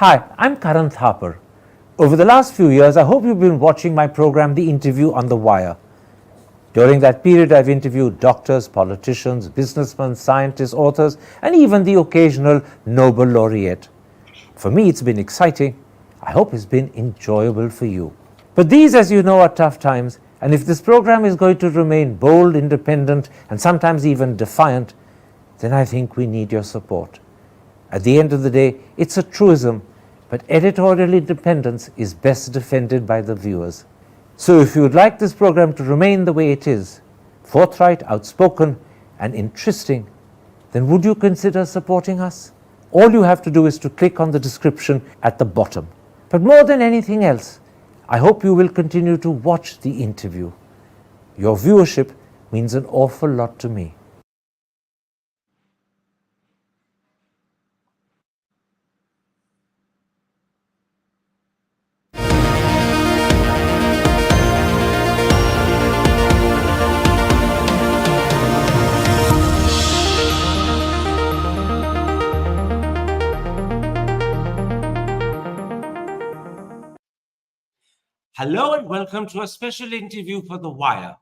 Hi, I'm Karan Thapar. Over the last few years, I hope you've been watching my program, The Interview on the Wire. During that period, I've interviewed doctors, politicians, businessmen, scientists, authors, and even the occasional Nobel laureate. For me, it's been exciting. I hope it's been enjoyable for you. But these, as you know, are tough times, and if this program is going to remain bold, independent, and sometimes even defiant, then I think we need your support. At the end of the day, it's a truism, but editorial independence is best defended by the viewers. So if you would like this program to remain the way it is, forthright, outspoken, and interesting, then would you consider supporting us? All you have to do is to click on the description at the bottom. But more than anything else, I hope you will continue to watch the interview. Your viewership means an awful lot to me. Hello and welcome to a special interview for The Wire.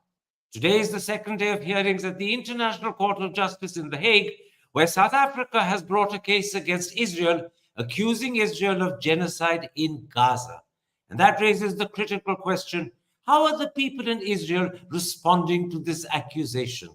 Today is the second day of hearings at the International Court of Justice in The Hague, where South Africa has brought a case against Israel, accusing Israel of genocide in Gaza. And that raises the critical question, how are the people in Israel responding to this accusation?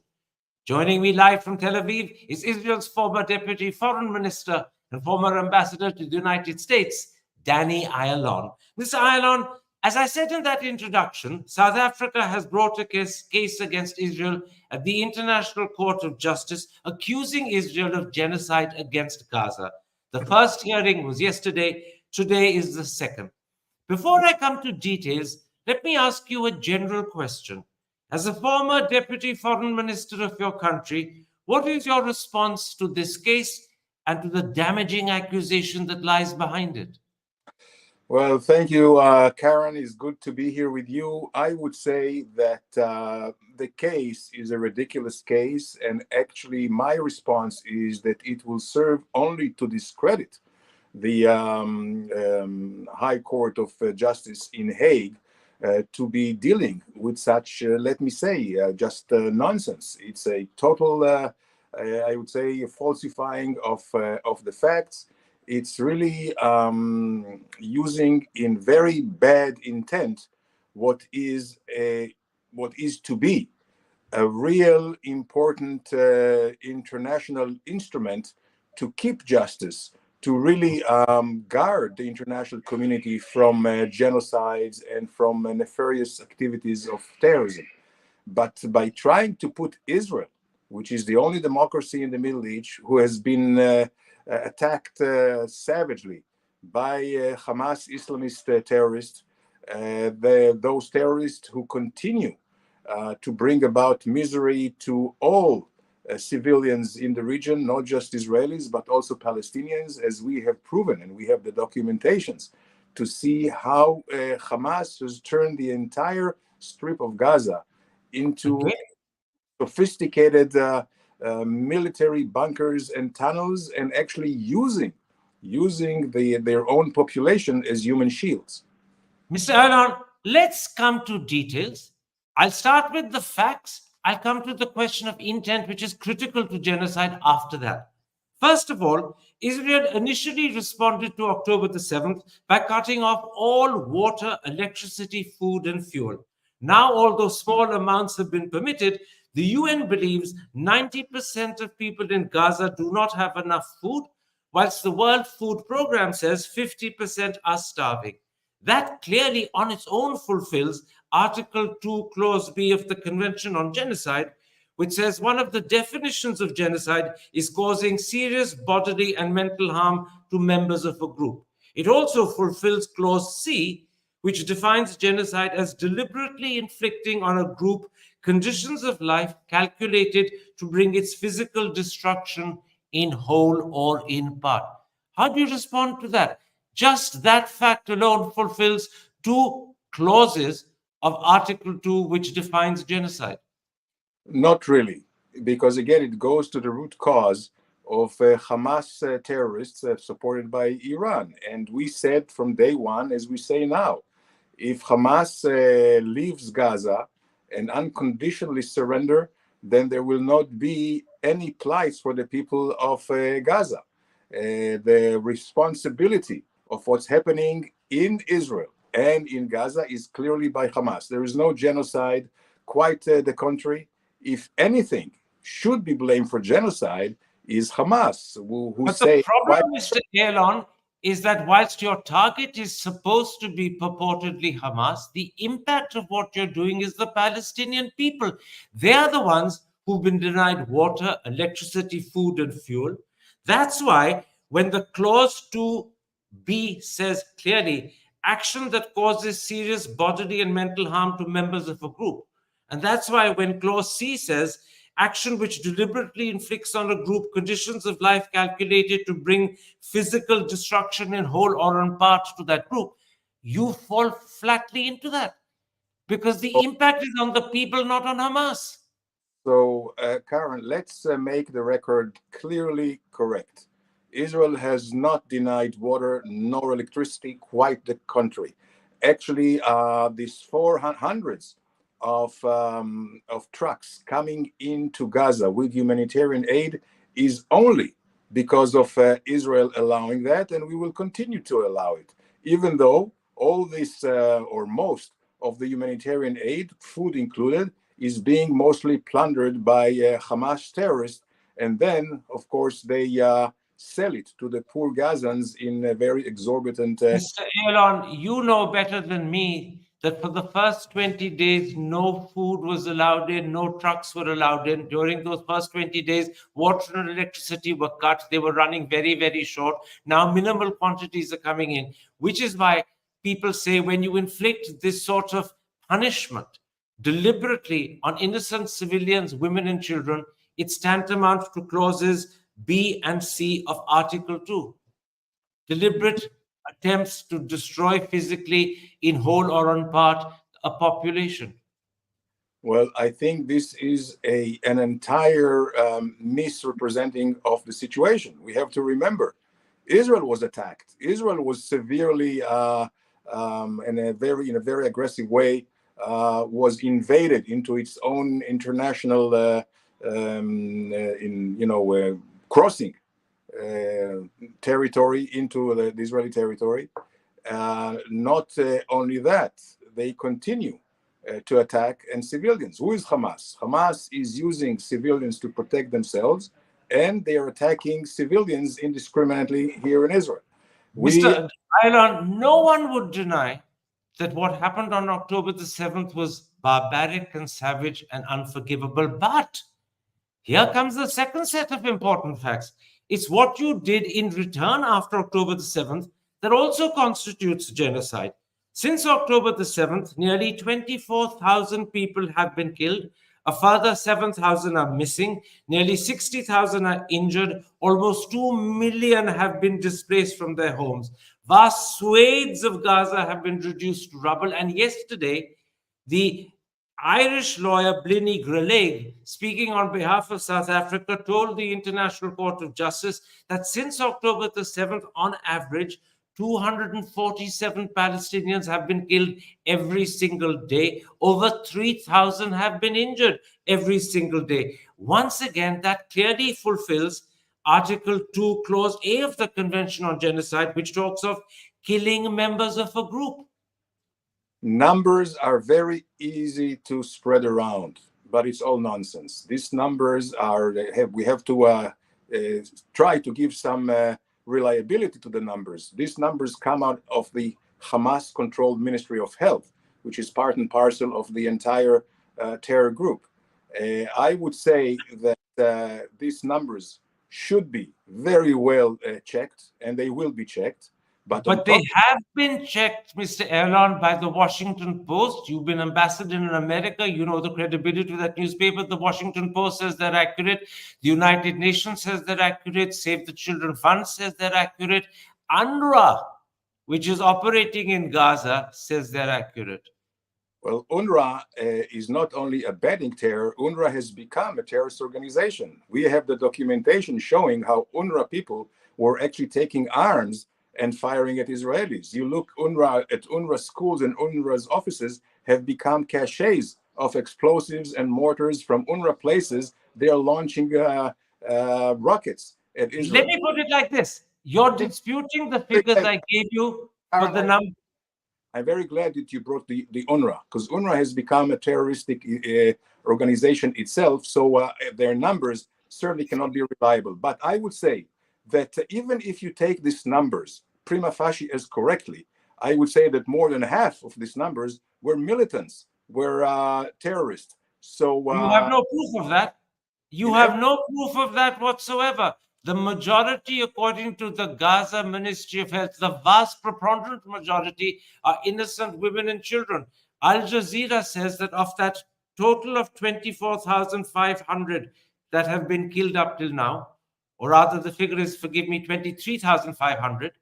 Joining me live from Tel Aviv is Israel's former Deputy Foreign Minister and former Ambassador to the United States, Danny Ayalon. Mr. Ayalon, as I said in that introduction, South Africa has brought a case against Israel at the International Court of Justice, accusing Israel of genocide against Gaza. The first hearing was yesterday. Today is the second. Before I come to details, let me ask you a general question. As a former Deputy Foreign Minister of your country, what is your response to this case and to the damaging accusation that lies behind it? Well, thank you, Karen. It's good to be here with you. I would say that the case is a ridiculous case, and actually my response is that it will serve only to discredit the High Court of Justice in Hague to be dealing with such, let me say, just nonsense. It's a total, I would say, falsifying of the facts. It's really using in very bad intent what is to be a real important international instrument to keep justice, to really guard the international community from genocides and from nefarious activities of terrorism. But by trying to put Israel, which is the only democracy in the Middle East, who has been attacked savagely by Hamas Islamist terrorists, those terrorists who continue to bring about misery to all civilians in the region, not just Israelis, but also Palestinians, as we have proven, and we have the documentations to see how Hamas has turned the entire strip of Gaza into sophisticated military bunkers and tunnels, and actually using their own population as human shields. Mr. Ayalon, let's come to details. I'll start with the facts. I'll come to the question of intent, which is critical to genocide after that. First of all, Israel initially responded to October the 7th by cutting off all water, electricity, food, and fuel. Now, although small amounts have been permitted, the UN believes 90% of people in Gaza do not have enough food, whilst the World Food Programme says 50% are starving. That clearly on its own fulfills Article 2, Clause B of the Convention on Genocide, which says one of the definitions of genocide is causing serious bodily and mental harm to members of a group. It also fulfills Clause C, which defines genocide as deliberately inflicting on a group conditions of life calculated to bring its physical destruction in whole or in part. How do you respond to that? Just that fact alone fulfills two clauses of Article 2, which defines genocide. Not really, because again, it goes to the root cause of Hamas terrorists supported by Iran. And we said from day one, as we say now, if Hamas leaves Gaza and unconditionally surrender, then there will not be any plights for the people of Gaza. The responsibility of what's happening in Israel and in Gaza is clearly by Hamas. There is no genocide, quite the contrary. If anything should be blamed for genocide, is Hamas, who but say... the problem, Mr. Ayalon, is that whilst your target is supposed to be purportedly Hamas, the impact of what you're doing is the Palestinian people. They are the ones who've been denied water, electricity, food, and fuel. That's why when the clause 2B says clearly, action that causes serious bodily and mental harm to members of a group. And that's why when clause C says, action which deliberately inflicts on a group conditions of life calculated to bring physical destruction in whole or in part to that group, you fall flatly into that because the impact is on the people, not on Hamas. So, Karan, let's make the record clearly correct. Israel has not denied water nor electricity, quite the contrary. Actually, these 400 of trucks coming into Gaza with humanitarian aid is only because of Israel allowing that, and we will continue to allow it, even though all this or most of the humanitarian aid, food included, is being mostly plundered by Hamas terrorists, and then, of course, they sell it to the poor Gazans in a very exorbitant... Mr. Ayalon, you know better than me that for the first 20 days, no food was allowed in, no trucks were allowed in. During those first 20 days, water and electricity were cut. They were running very, very short. Now minimal quantities are coming in, which is why people say when you inflict this sort of punishment deliberately on innocent civilians, women and children, it's tantamount to clauses B and C of Article 2. Deliberate attempts to destroy physically, in whole or in part, a population. Well, I think this is an entire misrepresenting of the situation. We have to remember, Israel was attacked. Israel was severely, in a very aggressive way, was invaded into its own international, crossing territory into the Israeli territory. Not only that, they continue to attack and civilians. Who is Hamas? Hamas is using civilians to protect themselves, and they are attacking civilians indiscriminately here in Israel. Mr. Ayalon, no one would deny that what happened on October the 7th was barbaric and savage and unforgivable. But here comes the second set of important facts. It's what you did in return after October the 7th that also constitutes genocide. Since October the 7th, nearly 24,000 people have been killed. A further 7,000 are missing. Nearly 60,000 are injured. Almost 2 million have been displaced from their homes. Vast swathes of Gaza have been reduced to rubble. And yesterday, the Irish lawyer Blinny Grelaig, speaking on behalf of South Africa, told the International Court of Justice that since October the 7th, on average, 247 Palestinians have been killed every single day. Over 3,000 have been injured every single day. Once again, that clearly fulfills Article 2, Clause A of the Convention on Genocide, which talks of killing members of a group. Numbers are very easy to spread around, but it's all nonsense. These numbers we have to try to give some reliability to the numbers. These numbers come out of the Hamas-controlled Ministry of Health, which is part and parcel of the entire terror group. I would say that these numbers should be very well checked, and they will be checked. But they have been checked, Mr. Ayalon, by the Washington Post. You've been ambassador in America. You know the credibility of that newspaper. The Washington Post says they're accurate. The United Nations says they're accurate. Save the Children Fund says they're accurate. UNRWA, which is operating in Gaza, says they're accurate. Well, UNRWA is not only abetting terror, UNRWA has become a terrorist organization. We have the documentation showing how UNRWA people were actually taking arms and firing at Israelis. You look at UNRWA schools, and UNRWA's offices have become caches of explosives and mortars from UNRWA places. They are launching rockets at Israel. Let me put it like this. You're disputing the figures I gave you for the number. I'm very glad that you brought the UNRWA, because UNRWA has become a terroristic organization itself, so their numbers certainly cannot be reliable. But I would say that even if you take these numbers prima facie as correctly, I would say that more than half of these numbers were militants, were terrorists. So you have no proof of that. You have no proof of that whatsoever. The majority, according to the Gaza Ministry of Health, the vast preponderant majority are innocent women and children. Al Jazeera says that of that total of 24,500 that have been killed up till now, or rather the figure is, forgive me, 23,500,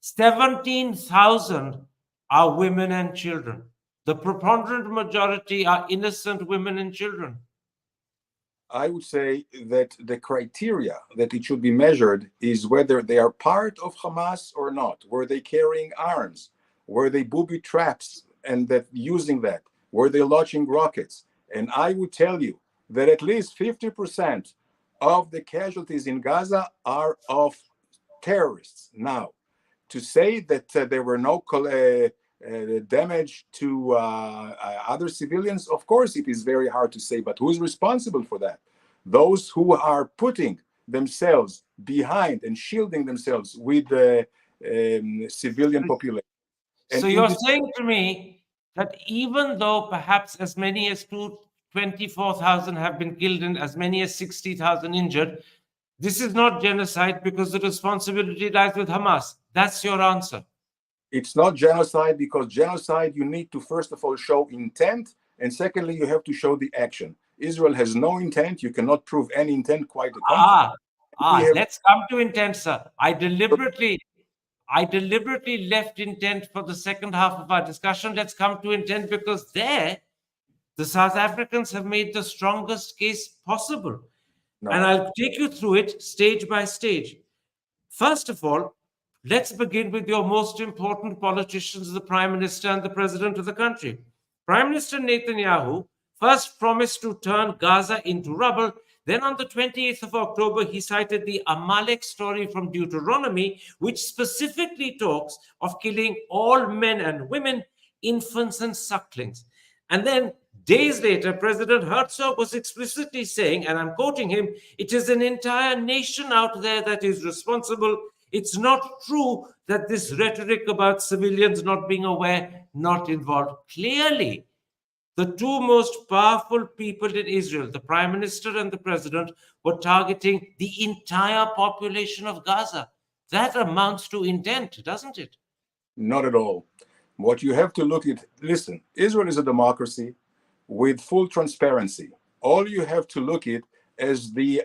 17,000 are women and children. The preponderant majority are innocent women and children. I would say that the criteria that it should be measured is whether they are part of Hamas or not. Were they carrying arms? Were they booby traps and that using that? Were they launching rockets? And I would tell you that at least 50% of the casualties in Gaza are of terrorists. Now, to say that there were no damage to other civilians, of course it is very hard to say, but who's responsible for that? Those who are putting themselves behind and shielding themselves with the civilian population. So you're saying to me that even though perhaps as many as 24,000 have been killed and as many as 60,000 injured, this is not genocide because the responsibility lies with Hamas. That's your answer. It's not genocide because genocide, you need to first of all show intent, and secondly, you have to show the action. Israel has no intent. You cannot prove any intent, quite the contrary. Let's come to intent, sir. I deliberately left intent for the second half of our discussion. Let's come to intent because there, the South Africans have made the strongest case possible. No. And I'll take you through it stage by stage. First of all, let's begin with your most important politicians, the Prime Minister and the President of the country. Prime Minister Netanyahu first promised to turn Gaza into rubble. Then on the 28th of October, he cited the Amalek story from Deuteronomy, which specifically talks of killing all men and women, infants and sucklings. And then days later, President Herzog was explicitly saying, and I'm quoting him, "It is an entire nation out there that is responsible. It's not true that this rhetoric about civilians not being aware, not involved." Clearly, the two most powerful people in Israel, the Prime Minister and the President, were targeting the entire population of Gaza. That amounts to intent, doesn't it? Not at all. What you have to look at, listen, Israel is a democracy with full transparency. All you have to look at is the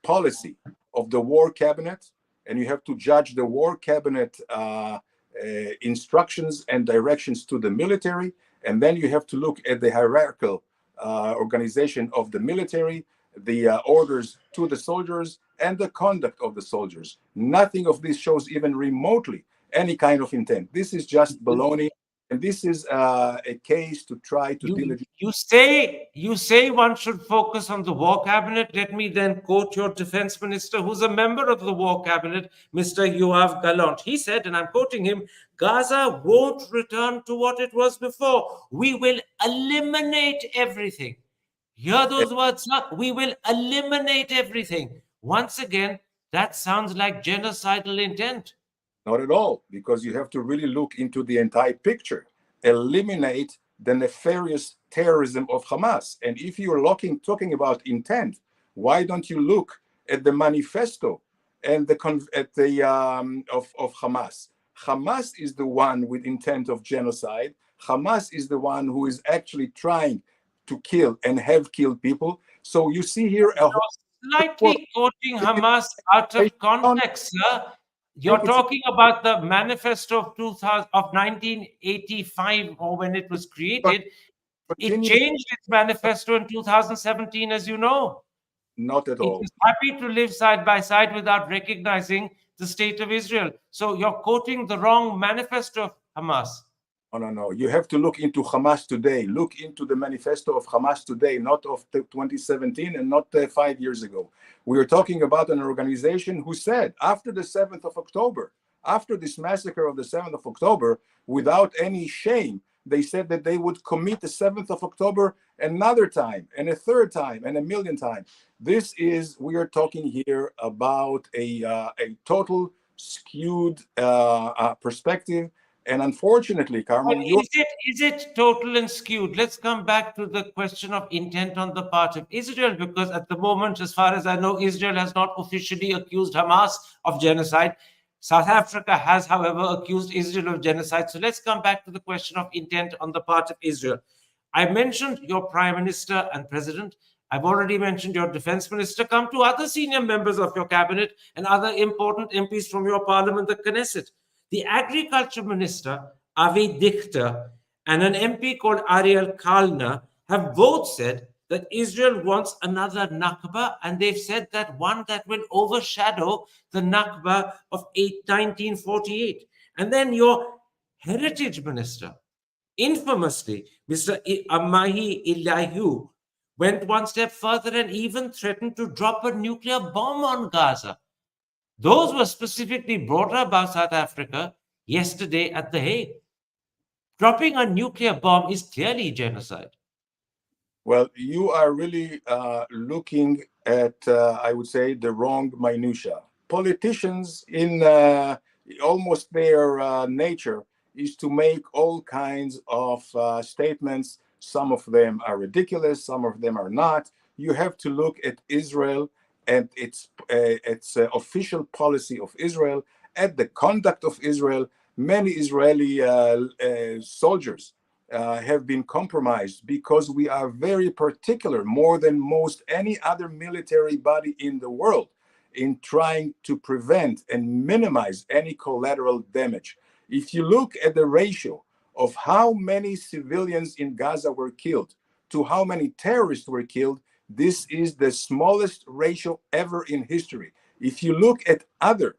policy of the war cabinet, and you have to judge the war cabinet instructions and directions to the military. And then you have to look at the hierarchical organization of the military, the orders to the soldiers, and the conduct of the soldiers. Nothing of this shows even remotely any kind of intent. This is just baloney. And this is a case to try to diligently. You say one should focus on the war cabinet. Let me then quote your defense minister, who's a member of the war cabinet, Mr. Yoav Gallant. He said, and I'm quoting him, "Gaza won't return to what it was before. We will eliminate everything." Hear those words, sir? We will eliminate everything. Once again, that sounds like genocidal intent. Not at all, because you have to really look into the entire picture. Eliminate the nefarious terrorism of Hamas. And if you're talking about intent, why don't you look at the manifesto and of Hamas? Hamas is the one with intent of genocide. Hamas is the one who is actually trying to kill and have killed people. So you see here slightly quoting Hamas out of context, sir. You're talking about the manifesto of 2000, of 1985, or when it was created. It Continue. changed its manifesto in 2017, as you know. Not at It all. is happy to live side by side without recognizing the state of Israel. So you're quoting the wrong manifesto of Hamas. No. You have to look into Hamas today. Look into the manifesto of Hamas today, not of 2017 and not 5 years ago. We are talking about an organization who said after the 7th of October, after this massacre of the 7th of October, without any shame, they said that they would commit the 7th of October another time and a third time and a million times. We are talking here about a total skewed perspective. And unfortunately, Carmen, Is it total and skewed? Let's come back to the question of intent on the part of Israel, because at the moment, as far as I know, Israel has not officially accused Hamas of genocide. South Africa has, however, accused Israel of genocide. So let's come back to the question of intent on the part of Israel. I mentioned your prime minister and president. I've already mentioned your defense minister. Come to other senior members of your cabinet and other important MPs from your parliament, the Knesset. The agriculture minister, Avi Dichter, and an MP called Ariel Kalner have both said that Israel wants another Nakba, and they've said that one that will overshadow the Nakba of 1948. And then your heritage minister, infamously, Mr. Amahi Eliyahu, went one step further and even threatened to drop a nuclear bomb on Gaza. Those were specifically brought up by South Africa yesterday at The Hague. Dropping a nuclear bomb is clearly genocide. Well, you are really looking at, I would say, the wrong minutia. Politicians, in almost their nature, is to make all kinds of statements. Some of them are ridiculous, some of them are not. You have to look at Israel and its official policy of Israel, at the conduct of Israel. Many Israeli soldiers have been compromised because we are very particular, more than most any other military body in the world, in trying to prevent and minimize any collateral damage. If you look at the ratio of how many civilians in Gaza were killed to how many terrorists were killed, this is the smallest ratio ever in history. If you look at other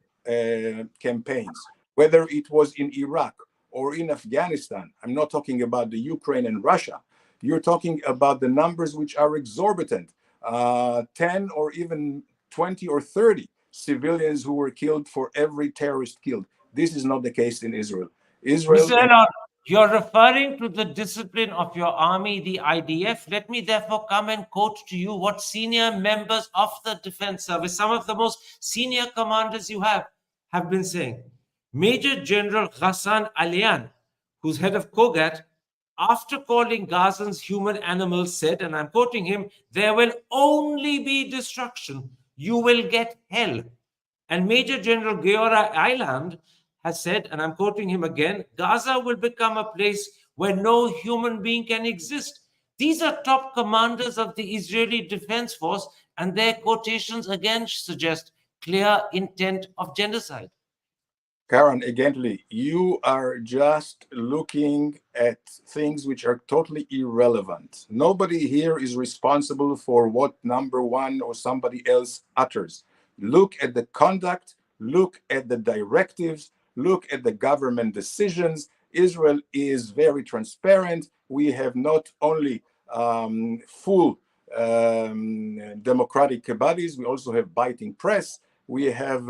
campaigns, whether it was in Iraq or in Afghanistan, I'm not talking about the Ukraine and Russia, you're talking about the numbers which are exorbitant, 10 or even 20 or 30 civilians who were killed for every terrorist killed. This is not the case in Israel. Mr. Ayalon, you're referring to the discipline of your army, the IDF. Let me therefore come and quote to you what senior members of the Defense Service, some of the most senior commanders you have been saying. Major General Ghassan Alian, who's head of Kogat, after calling Gazans human animals, said, and I'm quoting him, "There will only be destruction. You will get hell." And Major General Geora Island has said, and I'm quoting him again, "Gaza will become a place where no human being can exist." These are top commanders of the Israeli Defense Force, and their quotations again suggest clear intent of genocide. Karan, again, you are just looking at things which are totally irrelevant. Nobody here is responsible for what number one or somebody else utters. Look at the conduct, look at the directives, look at the government decisions. Israel is very transparent. We have not only full democratic bodies, we also have biting press. We have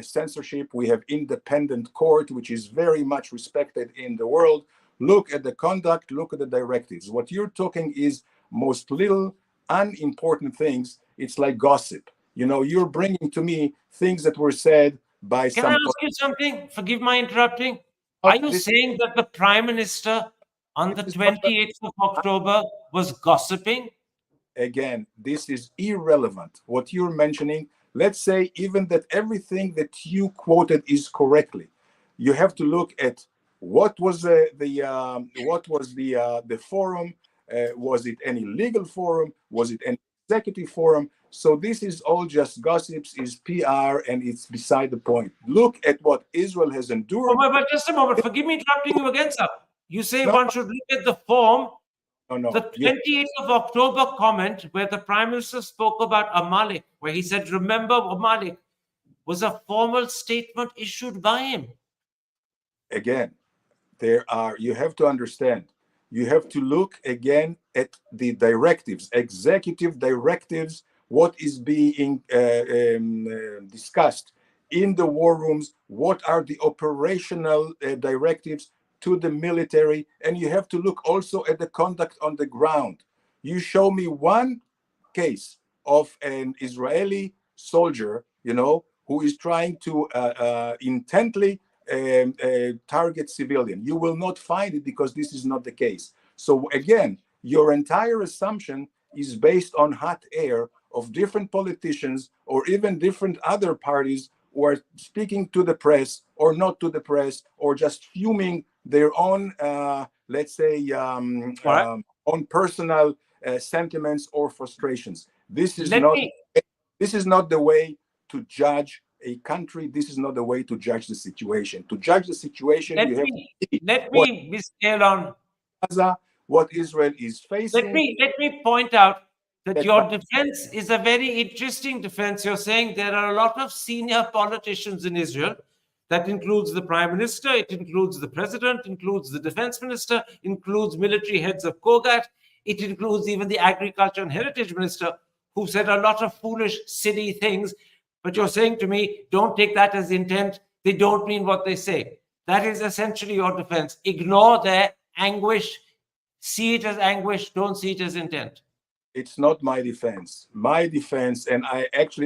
censorship. We have independent court, which is very much respected in the world. Look at the conduct, look at the directives. What you're talking is most little unimportant things. It's like gossip. You know, you're bringing to me things that were said by Can I ask you something? Forgive my interrupting. Oh, Are you saying that the Prime Minister on the 28th of October was gossiping? Again, this is irrelevant. What you're mentioning, let's say even that everything that you quoted is correctly, you have to look at what was the forum. Was it any legal forum? Was it any executive forum. So this is all just gossips, is PR, and it's beside the point. Look at what Israel has endured. But just a moment. Forgive me interrupting you again, sir. You say No, one should look at the form. no. The 28th of October comment where the Prime Minister spoke about Amalek, where he said, remember Amalek, was a formal statement issued by him. Again, you have to understand, you have to look again at the directives, executive directives, what is being discussed in the war rooms, what are the operational directives to the military, and you have to look also at the conduct on the ground. You show me one case of an Israeli soldier, who is trying to intently target civilian. You will not find it, because this is not the case. So again, your entire assumption is based on hot air of different politicians or even different other parties who are speaking to the press or not to the press, or just fuming their own, let's say, own personal sentiments or frustrations. This is not the way to judge a country. This is not the way to judge the situation. To judge the situation, you have to see Ms. Ayalon, Gaza, what Israel is facing. Let me point out that your defense is a very interesting defense. You're saying there are a lot of senior politicians in Israel. That includes the Prime Minister, it includes the President, includes the Defense Minister, includes military heads of Kogat, it includes even the Agriculture and Heritage Minister, who said a lot of foolish, silly things. But you're saying to me, don't take that as intent. They don't mean what they say. That is essentially your defense. Ignore their anguish. See it as anguish. Don't see it as intent. It's not my defense. My defense, and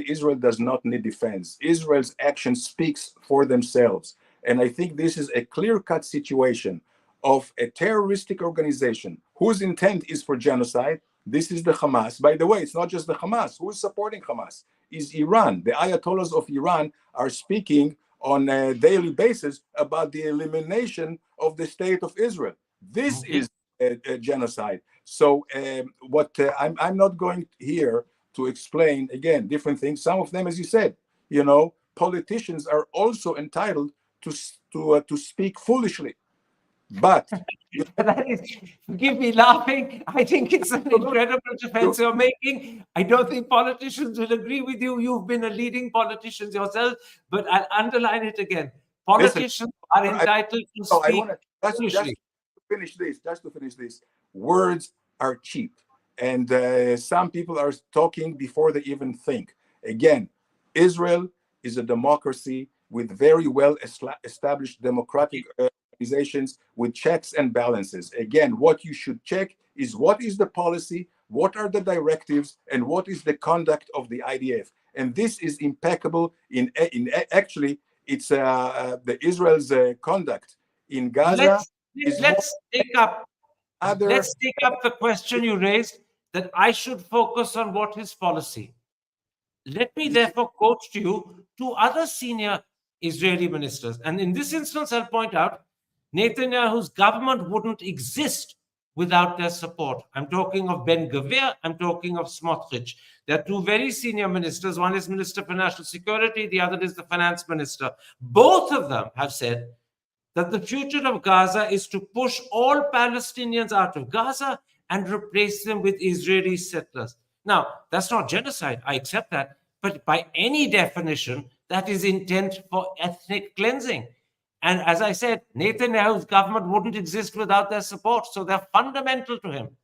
Israel does not need defense. Israel's action speaks for themselves. And I think this is a clear-cut situation of a terroristic organization whose intent is for genocide. This is the Hamas. By the way, it's not just the Hamas. Who is supporting Hamas? Is Iran. The Ayatollahs of Iran are speaking on a daily basis about the elimination of the state of Israel. This is a genocide. So I'm not going here to explain, again, different things. Some of them, as you said, politicians are also entitled to speak foolishly. But forgive me laughing. I think it's an incredible defense you're making. I don't think politicians will agree with you. You've been a leading politician yourself, but I'll underline it again. Politicians are entitled to speak foolishly. Just to finish this, words are cheap, and some people are talking before they even think. Again, Israel is a democracy with very well established democratic organizations with checks and balances. Again, what you should check is what is the policy, what are the directives, and what is the conduct of the IDF. And this is impeccable. Actually, it's the Israel's conduct in Gaza. Let's take up the question you raised, that I should focus on what is policy. Let me therefore quote to you two other senior Israeli ministers. And in this instance, I'll point out Netanyahu's government wouldn't exist without their support. I'm talking of Ben-Gvir, I'm talking of Smotrich. They're two very senior ministers. One is Minister for National Security, the other is the Finance Minister. Both of them have said that the future of Gaza is to push all Palestinians out of Gaza and replace them with Israeli settlers. Now, that's not genocide, I accept that, but by any definition, that is intent for ethnic cleansing. And as I said, Netanyahu's government wouldn't exist without their support, so they're fundamental to him.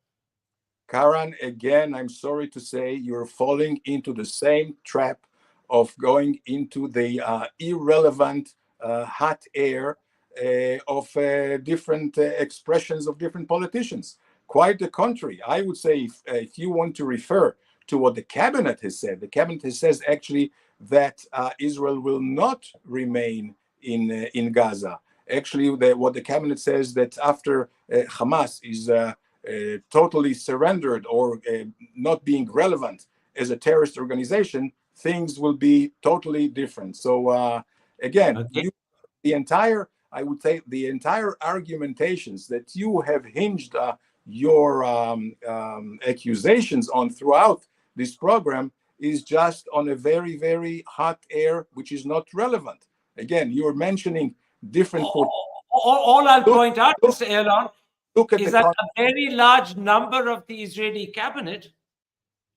Karan, again, I'm sorry to say you're falling into the same trap of going into the irrelevant hot air of different expressions of different politicians. Quite the contrary. I would say if you want to refer to what the cabinet has said, the cabinet has says actually that Israel will not remain in Gaza. Actually, what the cabinet says that after Hamas is totally surrendered or not being relevant as a terrorist organization, things will be totally different. So again, I would say the entire argumentations that you have hinged your accusations on throughout this program is just on a very, very hot air, which is not relevant. Again, you're mentioning different. All I'll point out, Mr. Ayalon, is that a very large number of the Israeli cabinet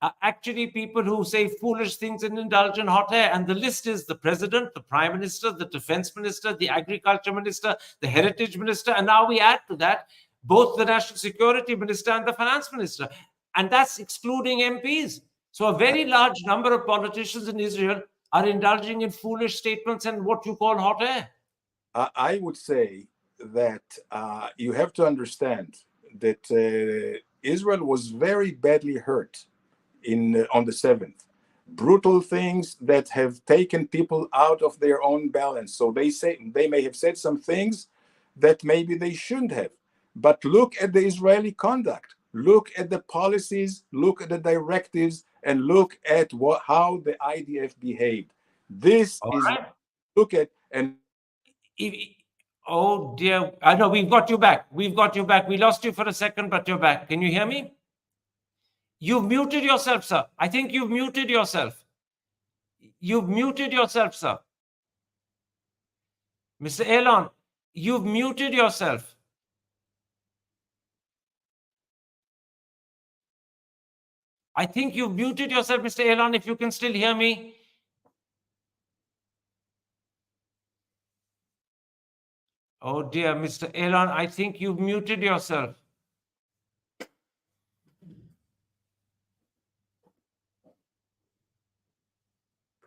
are actually people who say foolish things and indulge in hot air. And the list is the president, the prime minister, the defense minister, the agriculture minister, the heritage minister. And now we add to that both the national security minister and the finance minister. And that's excluding MPs. So a very large number of politicians in Israel are indulging in foolish statements and what you call hot air. I would say that you have to understand that Israel was very badly hurt on the 7th. Brutal things that have taken people out of their own balance. So they may have said some things that maybe they shouldn't have. But look at the Israeli conduct. Look at the policies, look at the directives, and look at how the IDF behaved. This is right. Look at and. Oh dear, I know we've got you back. We've got you back. We lost you for a second, but you're back. Can you hear me? You've muted yourself, sir. I think you've muted yourself. You've muted yourself, sir. Mr. Ayalon, you've muted yourself. I think you've muted yourself, Mr. Ayalon, if you can still hear me. Oh dear, Mr. Ayalon, I think you've muted yourself.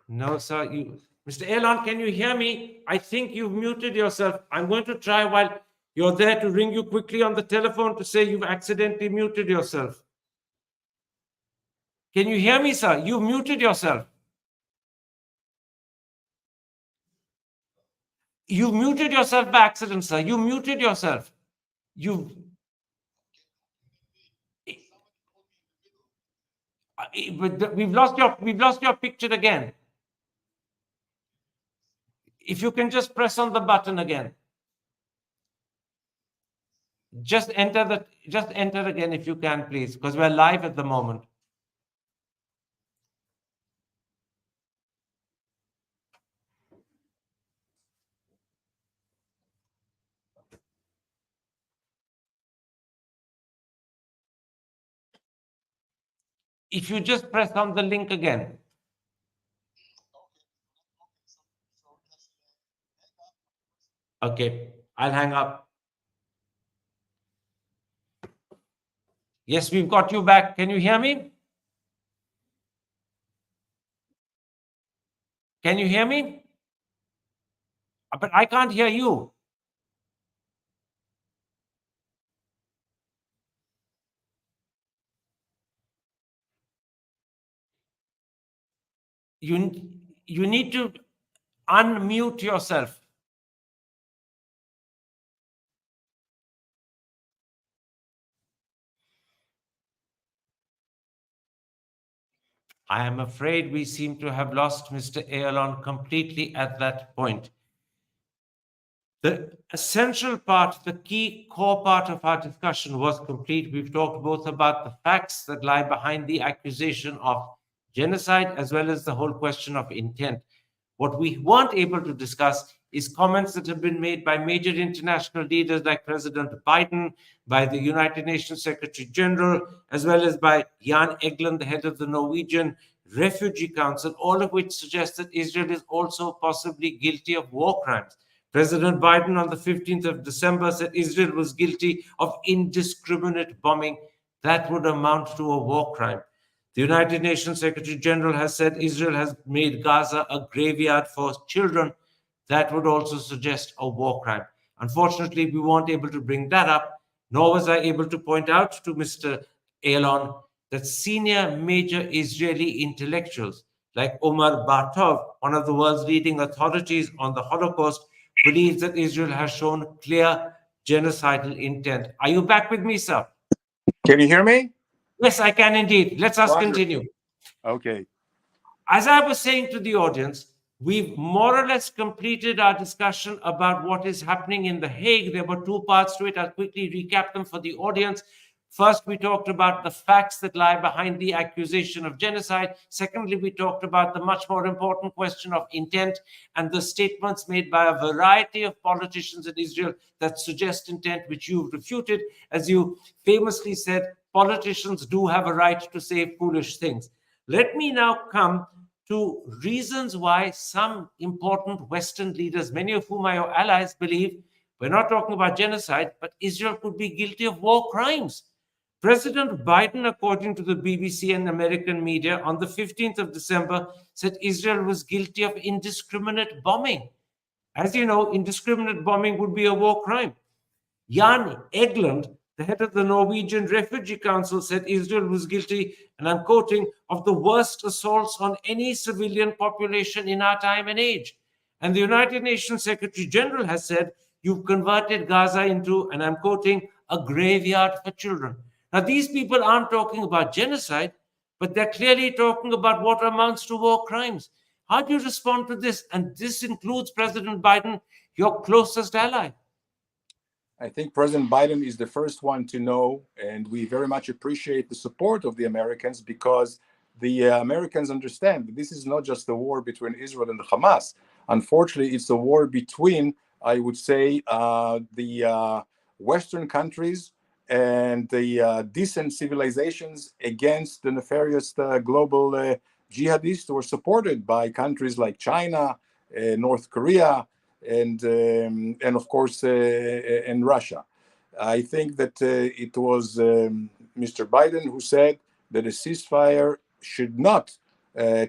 No, sir. Mr. Ayalon, can you hear me? I think you've muted yourself. I'm going to try while you're there to ring you quickly on the telephone to say you've accidentally muted yourself. Can you hear me, sir? You've muted yourself. You muted yourself by accident, sir. You muted yourself. We've lost your picture again. If you can just press on the button again. Just enter again if you can, please, because we're live at the moment. If you just press on the link again. Okay, I'll hang up. Yes, we've got you back. Can you hear me? Can you hear me? But I can't hear you. You need to unmute yourself. I am afraid we seem to have lost Mr. Ayalon completely at that point. The essential part, the key core part of our discussion was complete. We've talked both about the facts that lie behind the accusation of genocide, as well as the whole question of intent. What we weren't able to discuss is comments that have been made by major international leaders like President Biden, by the United Nations Secretary General, as well as by Jan Egeland, the head of the Norwegian Refugee Council, all of which suggest that Israel is also possibly guilty of war crimes. President Biden on the 15th of December said Israel was guilty of indiscriminate bombing that would amount to a war crime. The United Nations Secretary General has said Israel has made Gaza a graveyard for children. That would also suggest a war crime. Unfortunately, we weren't able to bring that up, nor was I able to point out to Mr. Ayalon that senior major Israeli intellectuals like Omar Bartov, one of the world's leading authorities on the Holocaust, believes that Israel has shown clear genocidal intent. Are you back with me, sir? Can you hear me? Yes, I can indeed. Let's continue. Okay. As I was saying to the audience, we've more or less completed our discussion about what is happening in The Hague. There were two parts to it. I'll quickly recap them for the audience. First, we talked about the facts that lie behind the accusation of genocide. Secondly, we talked about the much more important question of intent and the statements made by a variety of politicians in Israel that suggest intent, which you've refuted. As you famously said, politicians do have a right to say foolish things. Let me now come to reasons why some important Western leaders, many of whom are your allies, believe we're not talking about genocide, but Israel could be guilty of war crimes. President Biden, according to the BBC and American media, on the 15th of December, said Israel was guilty of indiscriminate bombing. As you know, indiscriminate bombing would be a war crime. Jan Egeland, the head of the Norwegian Refugee Council, said Israel was guilty, and I'm quoting, of the worst assaults on any civilian population in our time and age. And the United Nations Secretary General has said, you've converted Gaza into, and I'm quoting, a graveyard for children. Now, these people aren't talking about genocide, but they're clearly talking about what amounts to war crimes. How do you respond to this? And this includes President Biden, your closest ally. I think President Biden is the first one to know, and we very much appreciate the support of the Americans, because the Americans understand that this is not just a war between Israel and the Hamas. Unfortunately, it's a war between, I would say, the Western countries and the decent civilizations against the nefarious global jihadists who are supported by countries like China, North Korea, and of course in Russia. I think that it was Mr. Biden who said that a ceasefire should not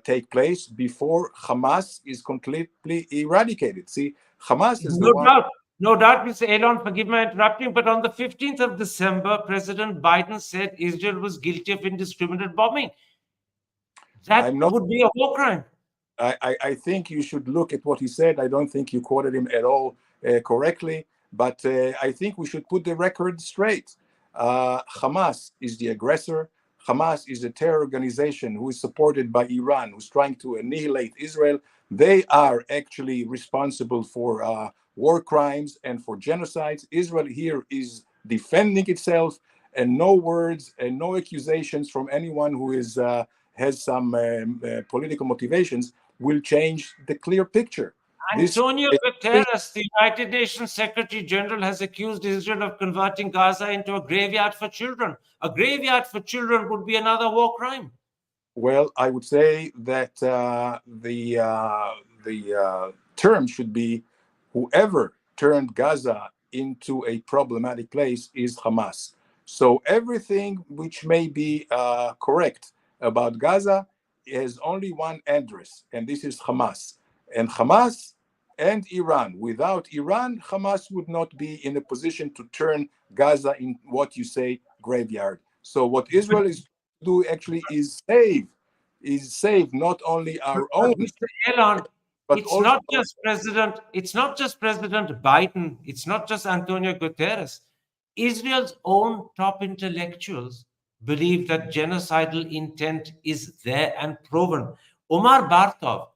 take place before Hamas is completely eradicated. See, Hamas is the one. No doubt, Mr. Ayalon, forgive my interrupting, but on the 15th of December, President Biden said Israel was guilty of indiscriminate bombing. That would be a war crime. I think you should look at what he said. I don't think you quoted him at all correctly, but I think we should put the record straight. Hamas is the aggressor. Hamas is a terror organization who is supported by Iran, who's trying to annihilate Israel. They are actually responsible for war crimes and for genocides. Israel here is defending itself, and no words and no accusations from anyone who is has some political motivations will change the clear picture. Antonio Guterres, the United Nations Secretary General, has accused Israel of converting Gaza into a graveyard for children. A graveyard for children would be another war crime. Well, I would say that the term should be whoever turned Gaza into a problematic place is Hamas. So everything which may be correct about Gaza has only one address, and this is Hamas. And Hamas and Iran. Without Iran, Hamas would not be in a position to turn Gaza in what you say graveyard. So what Israel is do actually is save not only our own. Mr. Ayalon, it's not just President Biden, it's not just Antonio Guterres. Israel's own top intellectuals believe that genocidal intent is there and proven. Omar Bartov,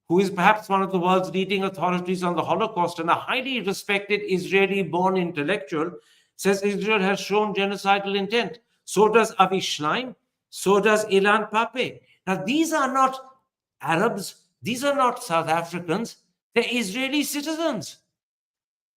who is perhaps one of the world's leading authorities on the Holocaust and a highly respected Israeli-born intellectual, says Israel has shown genocidal intent. So does Avi Schleim. So does Ilan Pape. Now, these are not Arabs. These are not South Africans. They're Israeli citizens.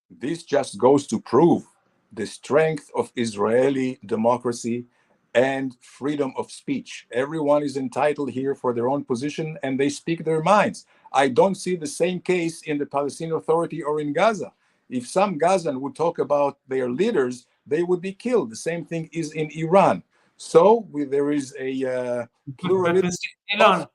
This just goes to prove the strength of Israeli democracy and freedom of speech. Everyone is entitled here for their own position, and they speak their minds. I don't see the same case in the Palestinian Authority or in Gaza. If some Gazan would talk about their leaders, they would be killed. The same thing is in Iran. So there is a pluralism.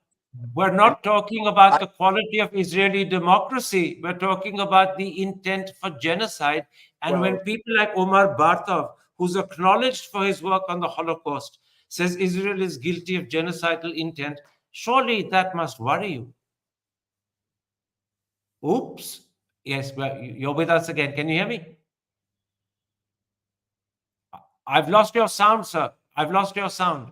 We're not talking about the quality of Israeli democracy. We're talking about the intent for genocide. And when people like Omar Bartov, who's acknowledged for his work on the Holocaust, says Israel is guilty of genocidal intent, surely that must worry you. Oops. Yes, you're with us again. Can you hear me? I've lost your sound, sir. I've lost your sound.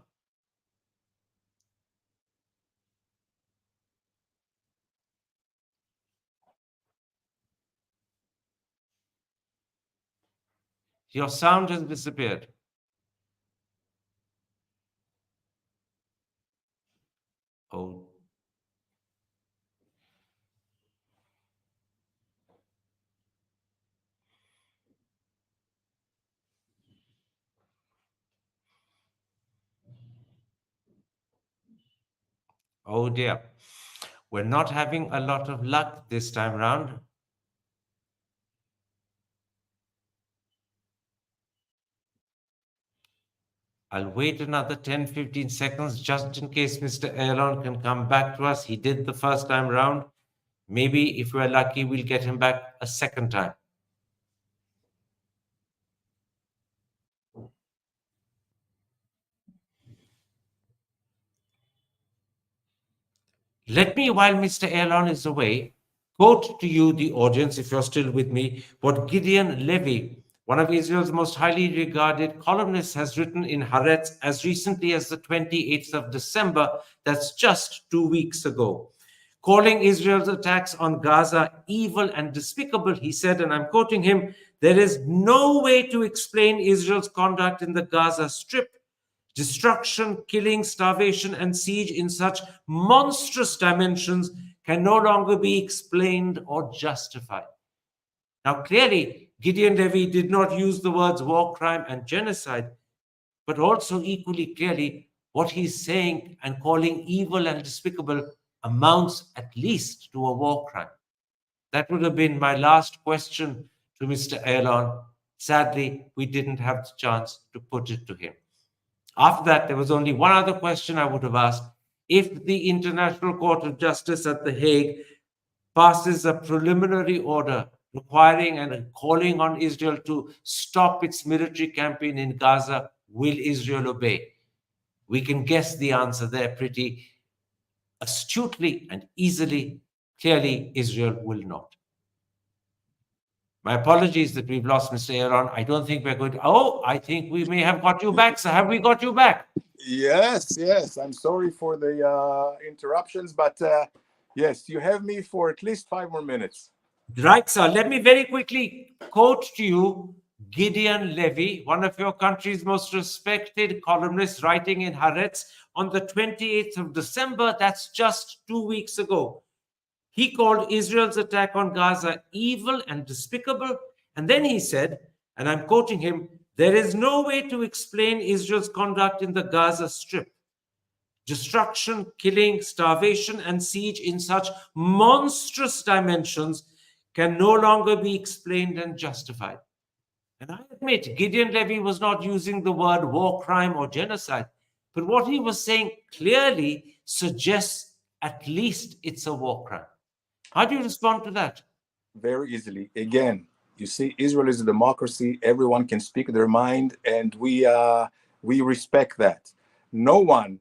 Your sound has disappeared. Oh. Oh dear. We're not having a lot of luck this time round. I'll wait another 10-15 seconds just in case Mr. Ayalon can come back to us. He did the first time round. Maybe if we're lucky, we'll get him back a second time. Let me, while Mr. Ayalon is away, quote to you, the audience, if you're still with me, what Gideon Levy, one of Israel's most highly regarded columnists, has written in Haaretz as recently as the 28th of December. That's just 2 weeks ago. Calling Israel's attacks on Gaza evil and despicable, he said, and I'm quoting him, "There is no way to explain Israel's conduct in the Gaza Strip. Destruction, killing, starvation, and siege in such monstrous dimensions can no longer be explained or justified." Now, clearly, Gideon Levy did not use the words war crime and genocide, but also equally clearly, what he's saying and calling evil and despicable amounts at least to a war crime. That would have been my last question to Mr. Ayalon. Sadly, we didn't have the chance to put it to him. After that, there was only one other question I would have asked. If the International Court of Justice at The Hague passes a preliminary order requiring and calling on Israel to stop its military campaign in Gaza, will Israel obey? We can guess the answer there pretty astutely and easily. Clearly, Israel will not. My apologies that we've lost Mr. Ayalon. I don't think we're going to. Oh, I think we may have got you back. So have we got you back? Yes. I'm sorry for the interruptions, but yes, you have me for at least 5 more minutes. Right, sir. Let me very quickly quote to you Gideon Levy, one of your country's most respected columnists, writing in Haaretz on the 28th of December. That's just 2 weeks ago. He called Israel's attack on Gaza evil and despicable. And then he said, and I'm quoting him, "There is no way to explain Israel's conduct in the Gaza Strip. Destruction, killing, starvation, and siege in such monstrous dimensions can no longer be explained and justified." And I admit, Gideon Levy was not using the word war crime or genocide, but what he was saying clearly suggests at least it's a war crime. How do you respond to that? Very easily. Again, you see, Israel is a democracy. Everyone can speak their mind, and we respect that. No one,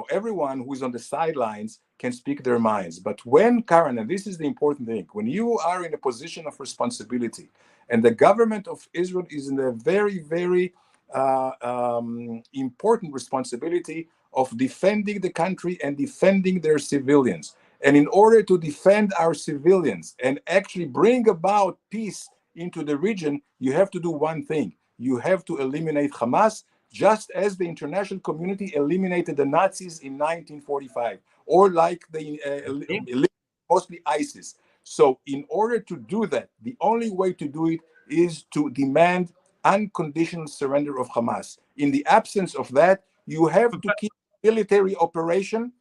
everyone who is on the sidelines can speak their minds. But when, Karan, and this is the important thing, when you are in a position of responsibility, and the government of Israel is in a very, very important responsibility of defending the country and defending their civilians. And in order to defend our civilians and actually bring about peace into the region, you have to do one thing. You have to eliminate Hamas, just as the international community eliminated the Nazis in 1945, or like mostly ISIS. So in order to do that, the only way to do it is to demand unconditional surrender of Hamas. In the absence of that, you have to keep military operation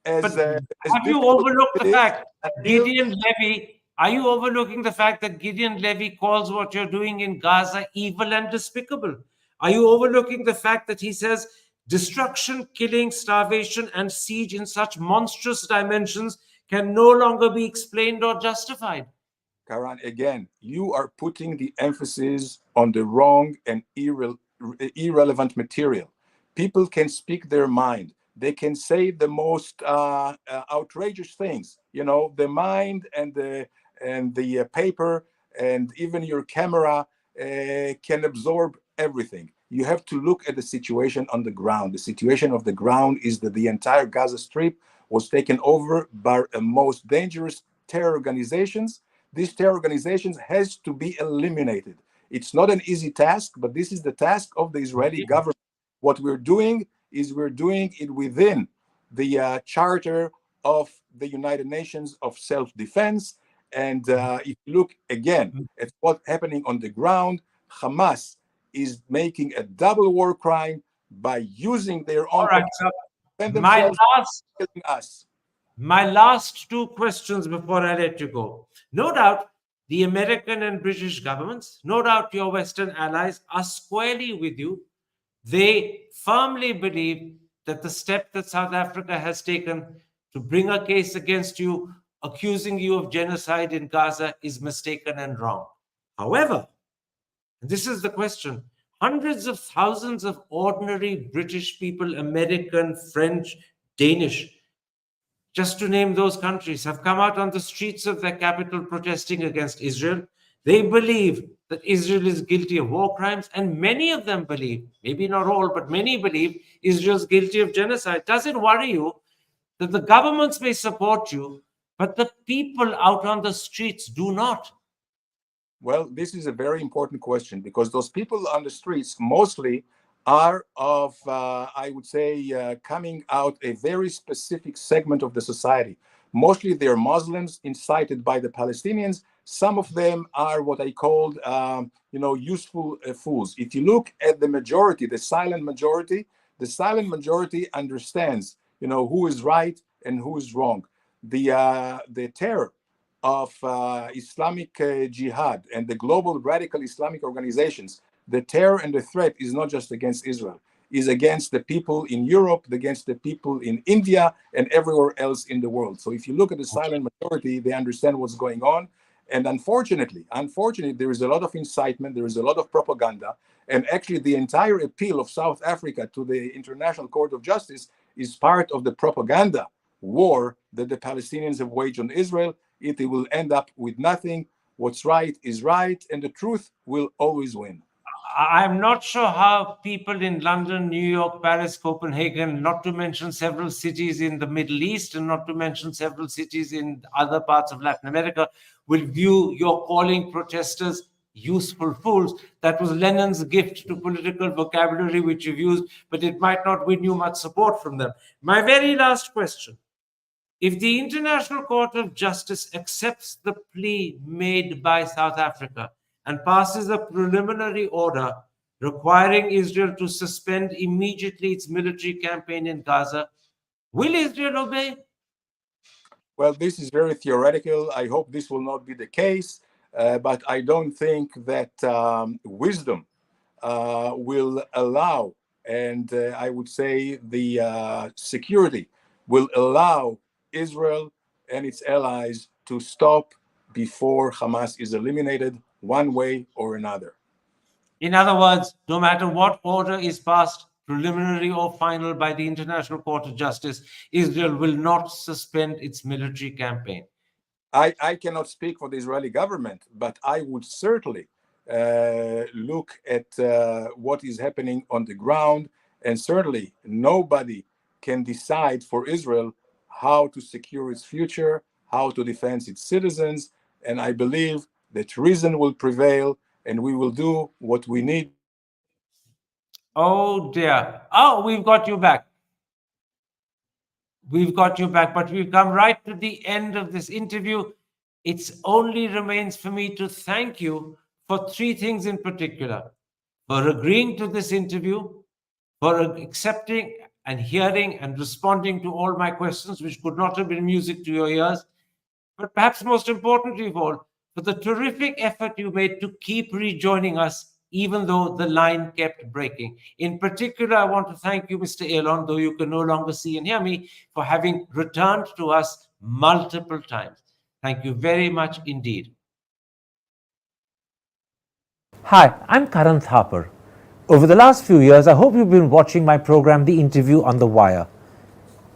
as have you overlooked the fact that Gideon Levy? Are you overlooking the fact that Gideon Levy calls what you're doing in Gaza evil and despicable? Are you overlooking the fact that he says destruction, killing, starvation, and siege in such monstrous dimensions can no longer be explained or justified? Karan, again, you are putting the emphasis on the wrong and irrelevant material. People can speak their mind. They can say the most outrageous things. The mind and the paper and even your camera can absorb everything. You have to look at the situation on the ground. The situation of the ground is that the entire Gaza Strip was taken over by the most dangerous terror organizations. These terror organizations has to be eliminated. It's not an easy task, but this is the task of the Israeli government. What we're doing is we're doing it within the Charter of the United Nations of Self-Defense. And if you look again at what's happening on the ground, Hamas is making a double war crime by using their All own right, population sir. and My themselves last killing us. My last two questions before I let you go. No doubt the American and British governments, no doubt your Western allies are squarely with you. They firmly believe that the step that South Africa has taken to bring a case against you, accusing you of genocide in Gaza, is mistaken and wrong. However, this is the question, hundreds of thousands of ordinary British people, American, French, Danish, just to name those countries, have come out on the streets of their capital protesting against Israel. They believe that Israel is guilty of war crimes, and many of them believe, maybe not all, but many believe Israel's guilty of genocide. Does it worry you that the governments may support you, but the people out on the streets do not? Well, this is a very important question because those people on the streets mostly are of, I would say, coming out a very specific segment of the society. Mostly they're Muslims incited by the Palestinians. Some of them are what I called, useful fools. If you look at the majority, the silent majority understands, who is right and who is wrong. The terror of Islamic Jihad and the global radical Islamic organizations, the terror and the threat is not just against Israel, is against the people in Europe, against the people in India, and everywhere else in the world. So if you look at the silent majority, they understand what's going on. And unfortunately, there is a lot of incitement, there is a lot of propaganda, and actually the entire appeal of South Africa to the International Court of Justice is part of the propaganda war that the Palestinians have waged on Israel. It will end up with nothing. What's right is right, and the truth will always win. I'm not sure how people in London, New York, Paris, Copenhagen, not to mention several cities in the Middle East and not to mention several cities in other parts of Latin America, will view your calling protesters useful fools. That was Lenin's gift to political vocabulary, which you've used, but it might not win you much support from them. My very last question. If the International Court of Justice accepts the plea made by South Africa and passes a preliminary order requiring Israel to suspend immediately its military campaign in Gaza, will Israel obey? Well, this is very theoretical. I hope this will not be the case, but I don't think that wisdom will allow, and I would say the security will allow Israel and its allies to stop before Hamas is eliminated one way or another. In other words, no matter what order is passed, preliminary or final, by the International Court of Justice, Israel will not suspend its military campaign. I cannot speak for the Israeli government, but I would certainly look at what is happening on the ground, and certainly nobody can decide for Israel how to secure its future, how to defend its citizens, and I believe that reason will prevail, and we will do what we need. Oh dear. Oh, we've got you back. We've got you back, but we've come right to the end of this interview. It only remains for me to thank you for three things in particular: for agreeing to this interview, for accepting and hearing and responding to all my questions, which could not have been music to your ears, but perhaps most importantly of all, for the terrific effort you made to keep rejoining us, even though the line kept breaking. In particular, I want to thank you, Mr. Ayalon, though you can no longer see and hear me, for having returned to us multiple times. Thank you very much indeed. Hi, I'm Karan Thapar. Over the last few years, I hope you've been watching my program, The Interview on the Wire.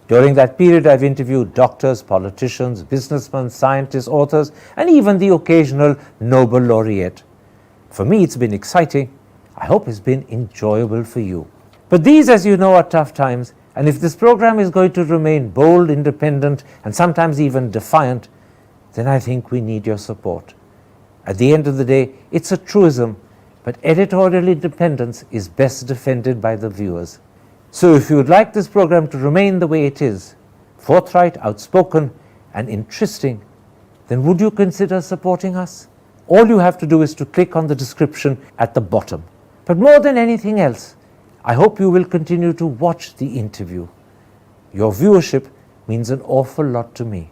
During that period, I've interviewed doctors, politicians, businessmen, scientists, authors, and even the occasional Nobel laureate. For me, it's been exciting. I hope it's been enjoyable for you. But these, as you know, are tough times, and if this program is going to remain bold, independent, and sometimes even defiant, then I think we need your support. At the end of the day, it's a truism, but editorial independence is best defended by the viewers. So if you would like this program to remain the way it is, forthright, outspoken, and interesting, then would you consider supporting us? All you have to do is to click on the description at the bottom. But more than anything else, I hope you will continue to watch the interview. Your viewership means an awful lot to me.